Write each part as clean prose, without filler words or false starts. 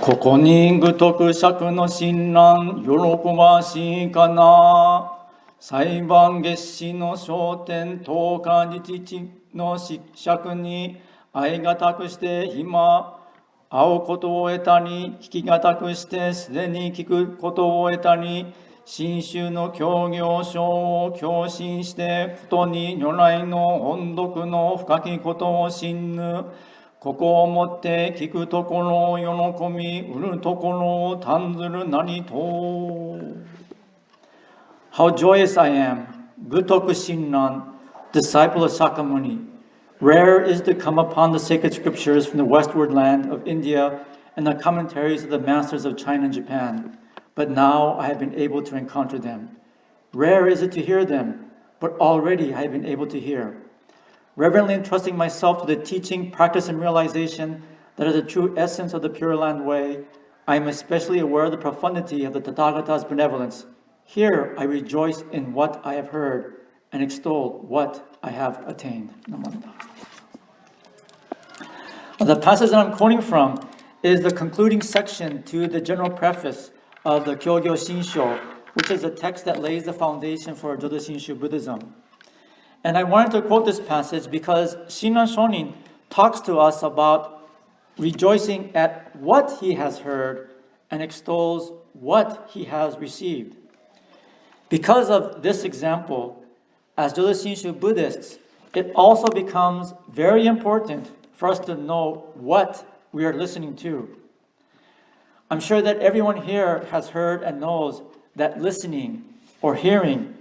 ここに具徳釈の親鸞喜ばしいかな。裁判月始の昇天十日日地の釈に愛がたくして今会うことを得たり、聞きがたくしてすでに聞くことを得たり、真宗の教行書を共振してことに如来の音読の深きことを信ぬ。ここをもって聞くところを喜び、売るところを嘆ずるなりと。How joyous I am, Gutoku Shinran, disciple of Sakyamuni. Rare is to come upon the sacred scriptures from the westward land of India and the commentaries of the masters of China and Japan. But now I have been able to encounter them. Rare is it to hear them, but already I have been able to hear. Reverently entrusting myself to the teaching, practice, and realization that is the true essence of the Pure Land Way, I am especially aware of the profundity of the Tathagata's benevolence. Here I rejoice in what I have heard and extol what I have attained. The passage that I'm quoting from is the concluding section to the general preface of the Kyogyo Shinsho, which is a text that lays the foundation for Jodo Shinshu Buddhism. And I wanted to quote this passage because Shinran Shonin talks to us about rejoicing at what he has heard and extols what he has received. Because of this example, as Jodo Shinshu Buddhists, it also becomes very important for us to know what we are listening to. I'm sure that everyone here has heard and knows that listening or hearing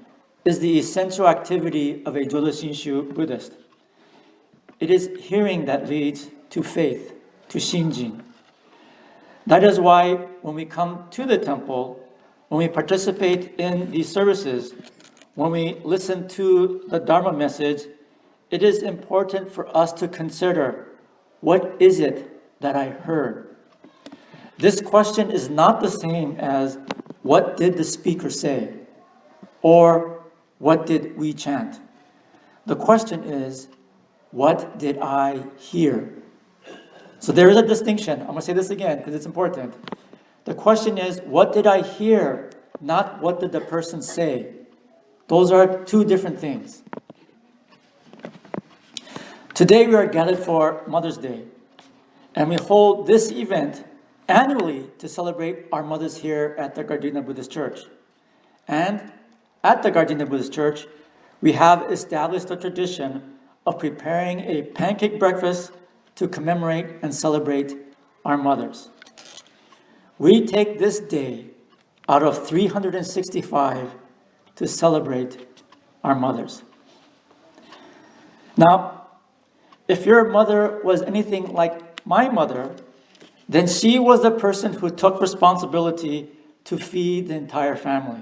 is the essential activity of a Jodo Shinshu Buddhist. It is hearing that leads to faith, to Shinjin. That is why when we come to the temple, when we participate in these services, when we listen to the Dharma message, it is important for us to consider, what is it that I heard? This question is not the same as, what did the speaker say? Or, what did we chant? The question is, what did I hear? So there is a distinction. I'm going to say this again because it's important. The question is, what did I hear? Not what did the person say. Those are two different things. Today we are gathered for Mother's Day, and we hold this event annually to celebrate our mothers here at the Gardena Buddhist Church. And at the Gardena Buddhist Church, we have established a tradition of preparing a pancake breakfast to commemorate and celebrate our mothers. We take this day out of 365 to celebrate our mothers. Now, if your mother was anything like my mother, then she was the person who took responsibility to feed the entire family.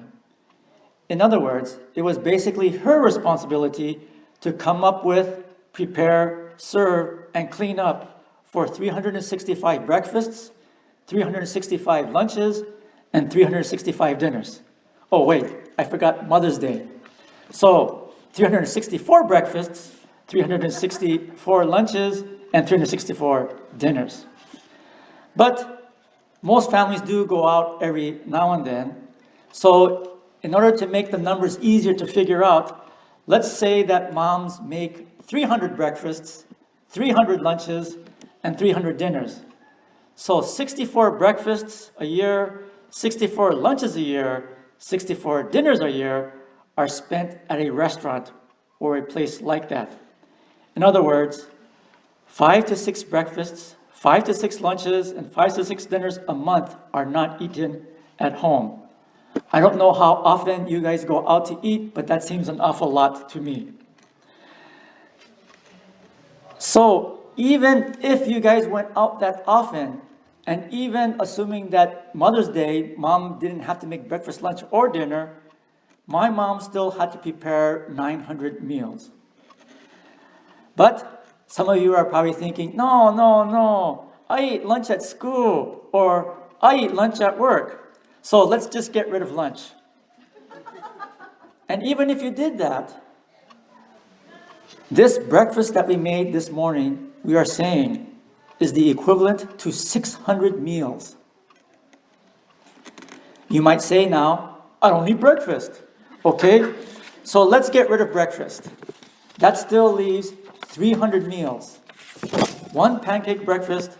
In other words, it was basically her responsibility to come up with, prepare, serve, and clean up for 365 breakfasts, 365 lunches, and 365 dinners. Oh wait, I forgot Mother's Day. So 364 breakfasts, 364 lunches, and 364 dinners. But most families do go out every now and then. So in order to make the numbers easier to figure out, let's say that moms make 300 breakfasts, 300 lunches, and 300 dinners. So 64 breakfasts a year, 64 lunches a year, 64 dinners a year are spent at a restaurant or a place like that. In other words, 5 to 6 breakfasts, 5 to 6 lunches, and 5 to 6 dinners a month are not eaten at home. I don't know how often you guys go out to eat, but that seems an awful lot to me. So even if you guys went out that often, and even assuming that Mother's Day, mom didn't have to make breakfast, lunch, or dinner, my mom still had to prepare 900 meals. But some of you are probably thinking, no, I eat lunch at school, or I eat lunch at work. So let's just get rid of lunch. And even if you did that, this breakfast that we made this morning, we are saying, is the equivalent to 600 meals You might say now, I don't need breakfast. Okay? So let's get rid of breakfast. That still leaves 300 meals. One pancake breakfast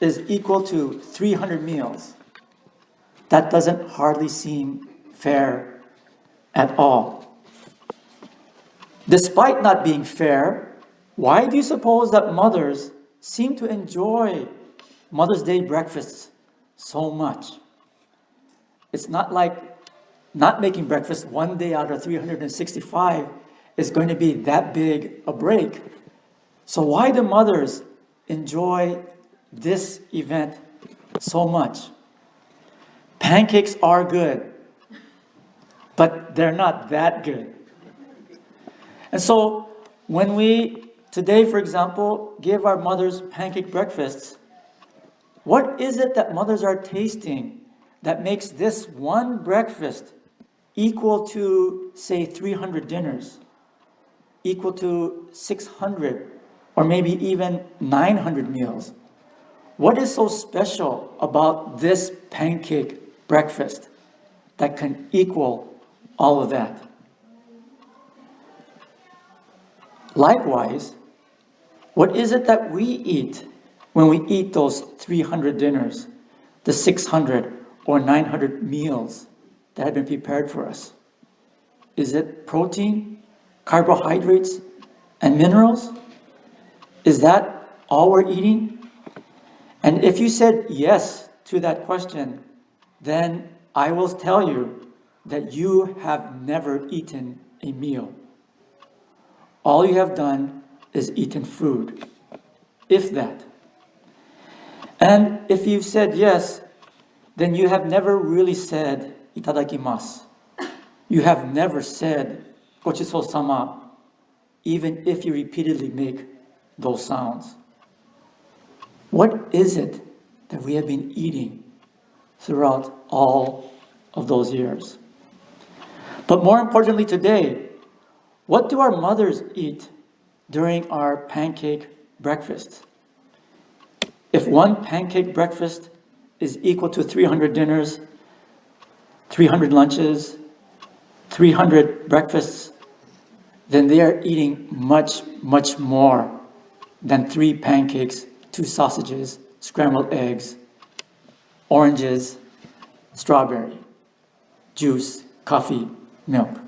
is equal to 300 meals. That doesn't hardly seem fair at all. Despite not being fair, why do you suppose that mothers seem to enjoy Mother's Day breakfasts so much? It's not like not making breakfast one day out of 365 is going to be that big a break. So why do mothers enjoy this event so much? Pancakes are good, but they're not that good. And so when we, today for example, give our mothers pancake breakfasts, what is it that mothers are tasting that makes this one breakfast equal to, say, 300 dinners, equal to 600, or maybe even 900 meals? What is so special about this pancake breakfast that can equal all of that? Likewise, what is it that we eat when we eat those 300 dinners, the 600 or 900 meals that have been prepared for us? Is it protein, carbohydrates, and minerals? Is that all we're eating? And if you said yes to that question, then I will tell you that you have never eaten a meal. All you have done is eaten food, if that. And if you've said yes, then you have never really said itadakimasu. You have never said gochiso-sama, even if you repeatedly make those sounds. What is it that we have been eating throughout all of those years? But more importantly today, what do our mothers eat during our pancake breakfast? If one pancake breakfast is equal to 300 dinners, 300 lunches, 300 breakfasts, then they are eating much, much more than 3 pancakes, 2 sausages, scrambled eggs, oranges, strawberry, juice, coffee, milk.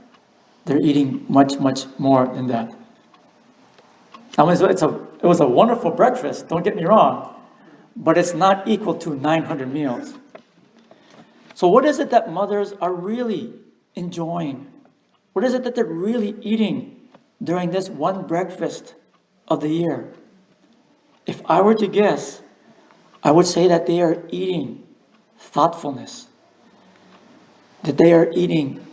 They're eating much, much more than that. Now, it was a wonderful breakfast, don't get me wrong, but it's not equal to 900 meals. So what is it that mothers are really enjoying? What is it that they're really eating during this one breakfast of the year? If I were to guess, I would say that they are eating thoughtfulness, that they are eating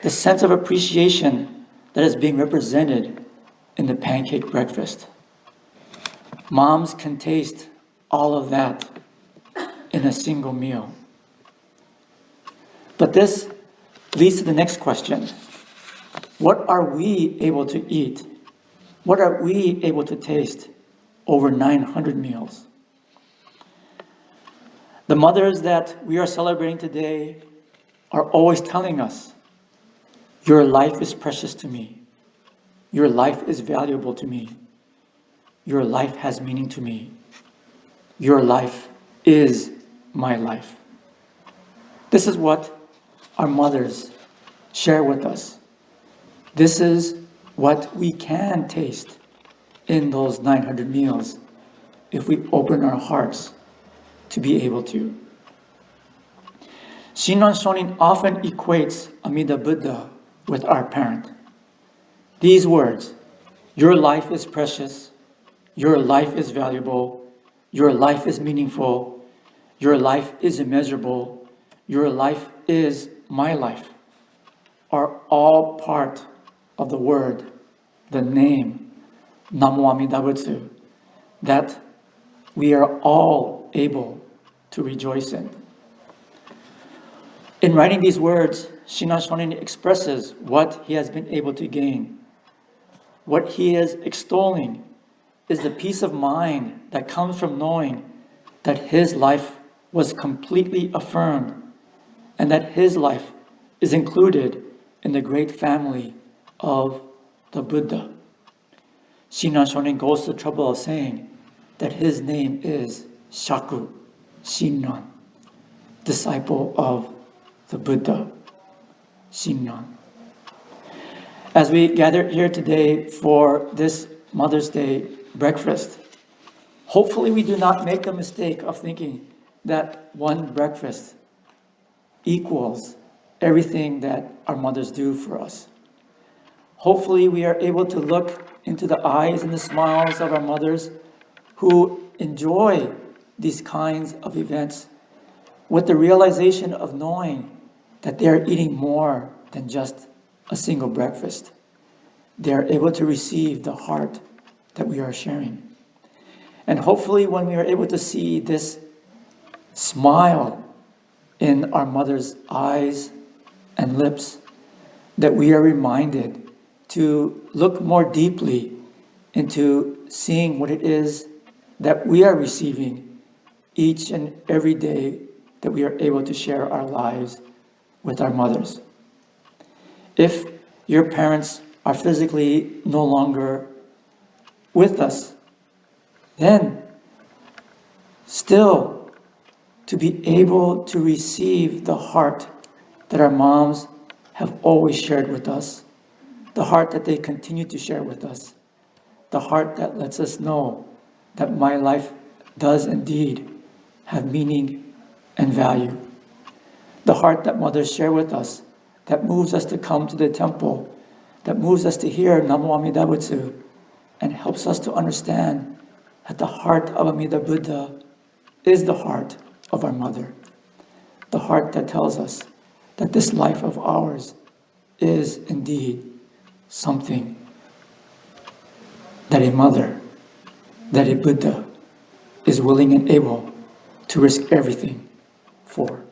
the sense of appreciation that is being represented in the pancake breakfast. Moms can taste all of that in a single meal. But this leads to the next question. What are we able to eat? What are we able to taste over 900 meals? The mothers that we are celebrating today are always telling us, your life is precious to me. Your life is valuable to me. Your life has meaning to me. Your life is my life. This is what our mothers share with us. This is what we can taste in those 900 meals if we open our hearts to be able to. Shinran Shonin often equates Amida Buddha with our parent. These words, your life is precious, your life is valuable, your life is meaningful, your life is immeasurable, your life is my life, are all part of the word, the name, Namo Amida Butsu, that we are all able to rejoice in. In writing these words, Shinran Shonin expresses what he has been able to gain. What he is extolling is the peace of mind that comes from knowing that his life was completely affirmed and that his life is included in the great family of the Buddha. Shinran Shonin goes to the trouble of saying that his name is Shaku Shinran, disciple of the Buddha, Shinran. As we gather here today for this Mother's Day breakfast, hopefully we do not make the mistake of thinking that one breakfast equals everything that our mothers do for us. Hopefully we are able to look into the eyes and the smiles of our mothers who enjoy these kinds of events with the realization of knowing that they are eating more than just a single breakfast. They are able to receive the heart that we are sharing. And hopefully when we are able to see this smile in our mother's eyes and lips, that we are reminded to look more deeply into seeing what it is that we are receiving each and every day that we are able to share our lives with our mothers. If your parents are physically no longer with us, then still to be able to receive the heart that our moms have always shared with us, the heart that they continue to share with us, the heart that lets us know that my life does indeed have meaning and value, the heart that mothers share with us that moves us to come to the temple, that moves us to hear Namo Amida Butsu, and helps us to understand that the heart of Amida Buddha is the heart of our mother, the heart that tells us that this life of ours is indeed something that a mother, that a Buddha is willing and able to risk everything for.